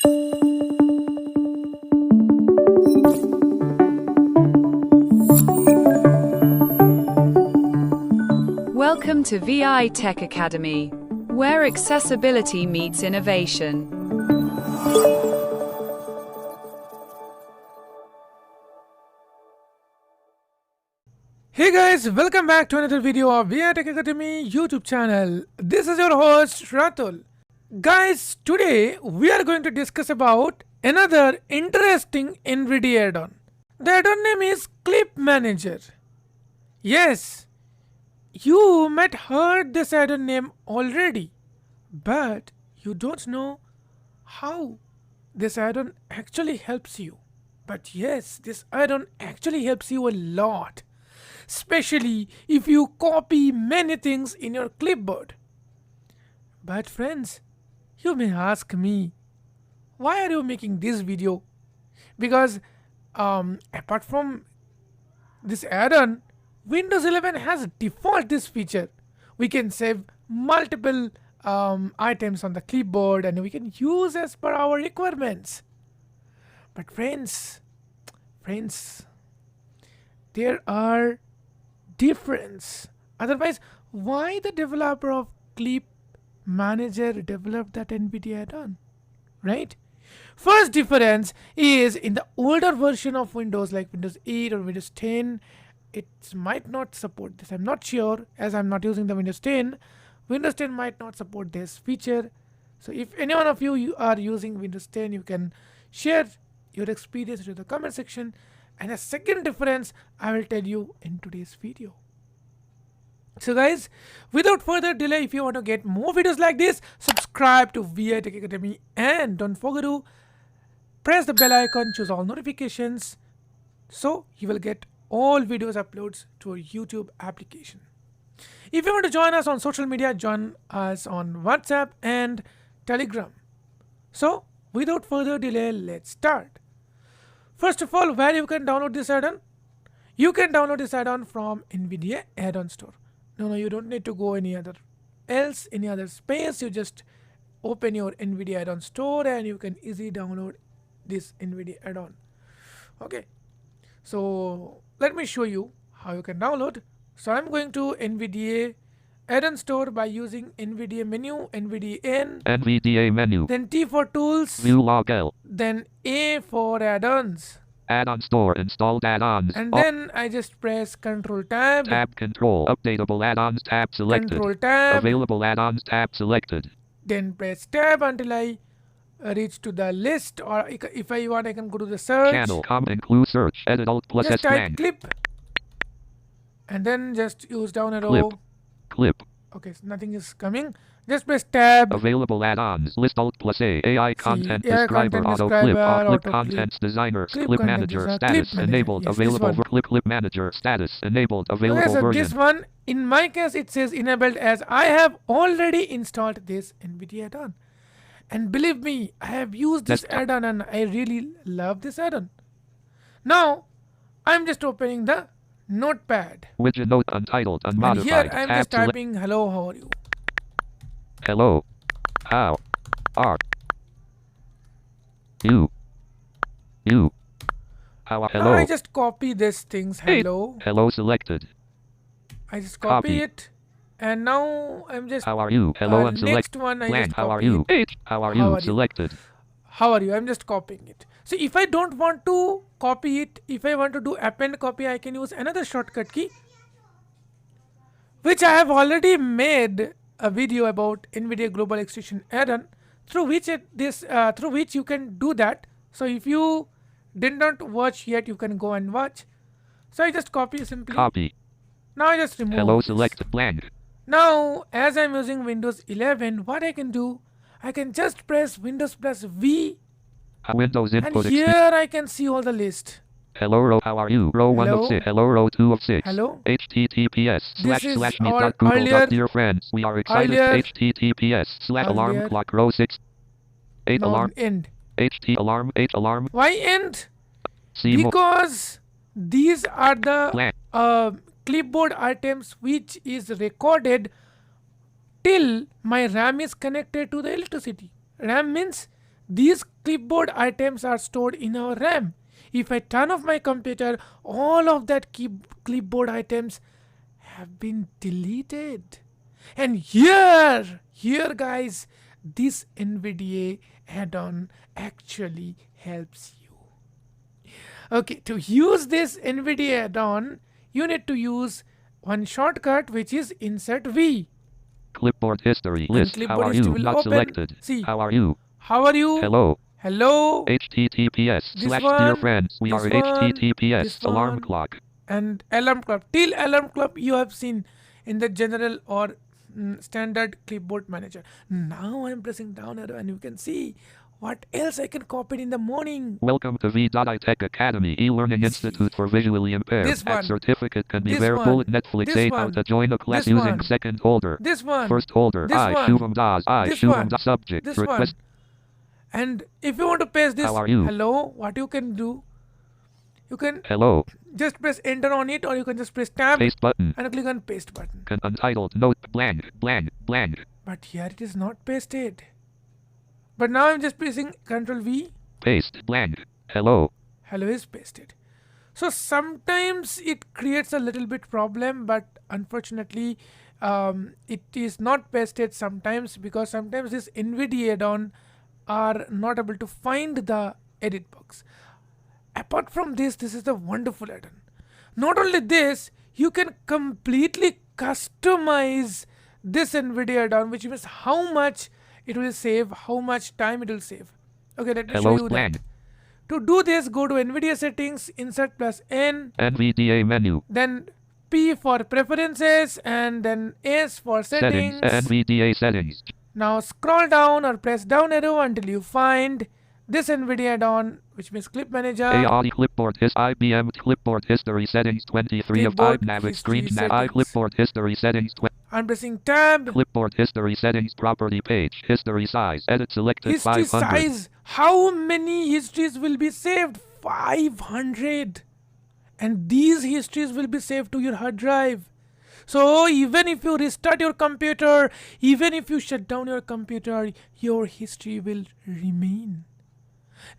Welcome to V.I Tech Academy, where accessibility meets innovation. Hey guys, welcome back to another video of V.I Tech Academy YouTube channel. This is your host Ratul. Guys, today we are going to discuss about another interesting NVDA add-on. The add-on name is Clip Manager. Yes, you might heard this add-on name already, but you don't know how this add-on actually helps you. But yes, this add-on actually helps you a lot, especially if you copy many things in your clipboard. But friends, you may ask me, why are you making this video? Because apart from this add-on, Windows 11 has default this feature. We can save multiple items on the clipboard and we can use as per our requirements. But friends, there are difference. Otherwise, why the developer of Clip Manager developed that NVDA add-on, right? First difference is in the older version of Windows like Windows 8 or Windows 10, it might not support this. I'm not sure, as I'm not using the Windows 10. Windows 10 might not support this feature. So if any one of you are using Windows 10, you can share your experience in the comment section. And a second difference I will tell you in today's video. So guys, without further delay, if you want to get more videos like this, subscribe to V.I Tech Academy and don't forget to press the bell icon, choose all notifications, so you will get all videos uploads to our YouTube application. If you want to join us on social media, join us on WhatsApp and Telegram. So without further delay, let's start. First of all, where you can download this add-on? You can download this add-on from NVDA Addon store. No, you don't need to go any other space. You just open your NVDA Addon store and you can easily download this NVDA add-on. Okay, so let me show you how you can download. So I'm going to NVDA Addon store by using NVDA menu, NVDA N, NVDA menu, then T for tools, view log L, then A for add-ons, add-on store, installed add-ons, and then I just press Control Tab, tab control, updatable add-ons tab selected, Control Tab, available add-ons tab selected, then press Tab until I reach to the list, or if I want I can go to the search, channel, include search, edit alt plus just S type blank, clip and then just use down arrow. clip, Okay, so nothing is coming. Just press Tab, available add-ons, list alt plus A, AI content AI describer, content auto clip, describer, clip contents designer, Clip clip content manager, designer, status clip manager, enabled, yes, this available one. clip manager, status enabled, Okay, available so version. this one, in my case, it says enabled as I have already installed this NVDA add-on. And believe me, I have used this add-on and I really love this add-on. Now, I'm just opening the notepad. Widget note untitled, And unmodified. here I'm just tab typing hello, how are you? hello. How are you? How are hello? Now I just copy this things hello. Hello selected. I just copy Copy. it. And now I'm just How are you? Hello and next select. one I Blank. just How are copy you? it. How are How you? are you? Selected. How are you? I'm just copying it. So if I don't want to copy it, if I want to do append copy, I can use another shortcut key, which I have already made a video about NVIDIA Global Extension add-on, through which you can do that. So if you did not watch yet, you can go and watch. So I just copy simply. Copy. Now I just remove Hello this. select blank. Now, as I'm using Windows 11, what I can do, I can just press Windows plus V, Windows and input here I can see all the list. Hello row. How are you? Row 1 Hello. of 6. Hello row 2 of 6. Hello. https This is our //meet.google. earlier- Dear friends, we are excited. earlier- https alarm earlier- clock row 6. 8 Now alarm. end. alarm 8 alarm. Why end? See more. Because these are the Blank. clipboard items which is recorded till my RAM is connected to the electricity. RAM means these clipboard items are stored in our RAM. If I turn off my computer, all of that clipboard items have been deleted. And here guys, this NVDA add-on actually helps you. Okay, to use this NVDA add-on, you need to use one shortcut, which is insert V. Clipboard history list. How clipboard are history you? will Not open. selected. See. How are you? How are you? Hello. Hello. HTTPS This slash one, dear friends. We this are one, HTTPS this alarm one. clock. And alarm clock. Till alarm clock you have seen in the general or standard clipboard manager. Now I'm pressing down arrow and you can see what else I can copy in the morning. Welcome to V.I Tech Academy, e-learning institute for visually impaired. This one. That certificate can be This verified. one. Netflix This 8 how one. to join a class This using one. second holder. This one. First holder. This I one. Shubham Das. I This Shubham one. Das. Subject. This Request. one. And if you want to paste this How are you? hello, what you can do, you can Hello. just press enter on it, or you can just press tab Paste button. and click on paste button. Untitled note blank blank blank. But here it is not pasted. But now I'm just pressing Ctrl V. Paste blank. Hello. Hello is pasted. So sometimes it creates a little bit problem, but unfortunately it is not pasted sometimes, because sometimes this NVDA add-on are not able to find the edit box. Apart from this, this is the wonderful add-on. Not only this, you can completely customize this NVDA add-on, which means how much it will save, how much time it will save. Okay, let me show you blank. that. To do this, go to NVDA settings, insert plus N, NVDA menu. then P for preferences, and then S for settings. NVDA settings. Now scroll down or press down arrow until you find this NVDA add-on, which means Clip Manager. AI clipboard IBM clipboard history settings 23 of Clipboard 5 Navic screen history I settings. clipboard history settings I'm pressing tab. clipboard history settings property page history size edit selected History 500 size. How many histories will be saved? 500. And these histories will be saved to your hard drive. So even if you restart your computer, even if you shut down your computer, your history will remain.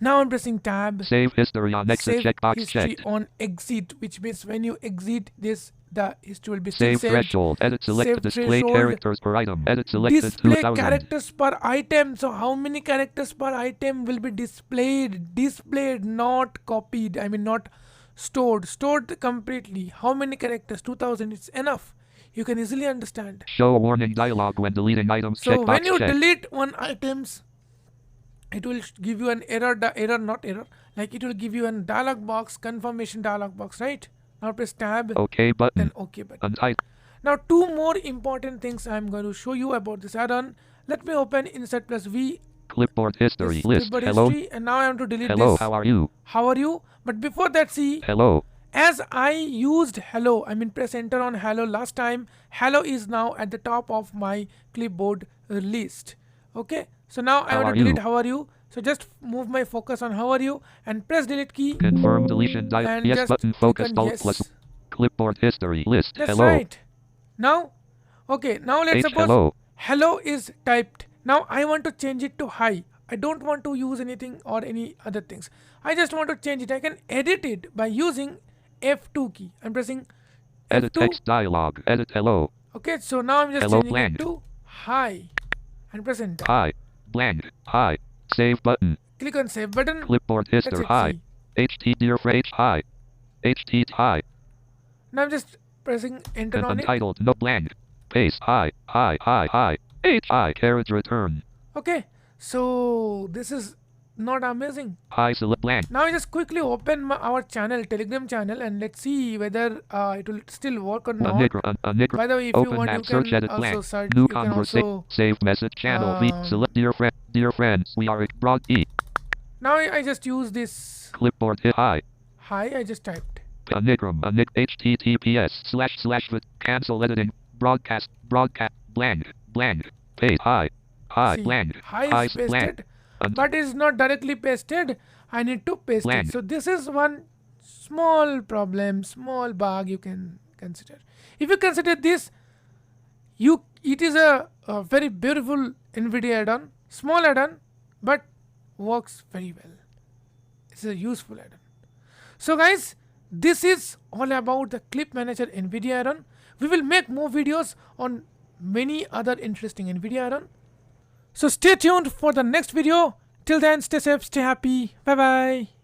Now I'm pressing tab. Save history on exit Save checkbox history checked. on exit, which means when you exit this, the history will be Save saved. threshold edit select Save display threshold. characters per item edit selected Display 2000 characters per item. So how many characters per item will be displayed? Displayed, not copied. I mean not stored. Stored completely. How many characters? 2000. It's enough. You can easily understand. show a warning dialog when deleting items So checkbox when you checked. delete one items, it will give you an error, like it will give you a dialog box, confirmation dialog box, right? Now press tab, OK button then OK button. untitled Now two more important things I'm going to show you about this add-on. Let me open insert plus V, clipboard history this list clipboard hello history, and now I am to delete hello this. how are you How are you? But before that, see, hello as I used hello, I mean press enter on hello last time, hello is now at the top of my clipboard list. Okay, so now I How want are to delete you? how are you. So just move my focus on how are you and press delete key. confirm deletion And yes just button click focus on alt yes. plus clipboard history list That's hello right. Now, okay, now let's suppose hello hello is typed. Now I want to change it to hi. I don't want to use anything or any other things. I just want to change it. I can edit it by using F2 key. I'm pressing edit F2. text dialog edit hello Okay, so now I'm just Hello, changing blank. it to hi and press enter. hi blank hi save button Click on save button. clipboard That's history it, hi see. HT dear phrase hi HT hi Now I'm just pressing enter on it. untitled no blank paste hi HI carriage return Okay, so this is not amazing. hi select blank Now I just quickly open our channel, Telegram channel, and let's see whether it will still work or not. By the way, if you open want, map you search can edit also blank search. new You can conversation also. save message channel V select dear friends we are broad E Now I just use this clipboard hit hi hi. I just typed. HTTPS // cancel editing broadcast blank paste hi See, blank hi is blank pasted, but it's not directly pasted. I need to paste Blank. it. So this is one small problem, small bug you can consider. If you consider this, it is a very beautiful NVDA add-on, small add-on, but works very well. It's a useful add-on. So guys, this is all about the clip manager NVDA add-on. We will make more videos on many other interesting NVDA add-on. So stay tuned for the next video. Till then, stay safe, stay happy. Bye bye.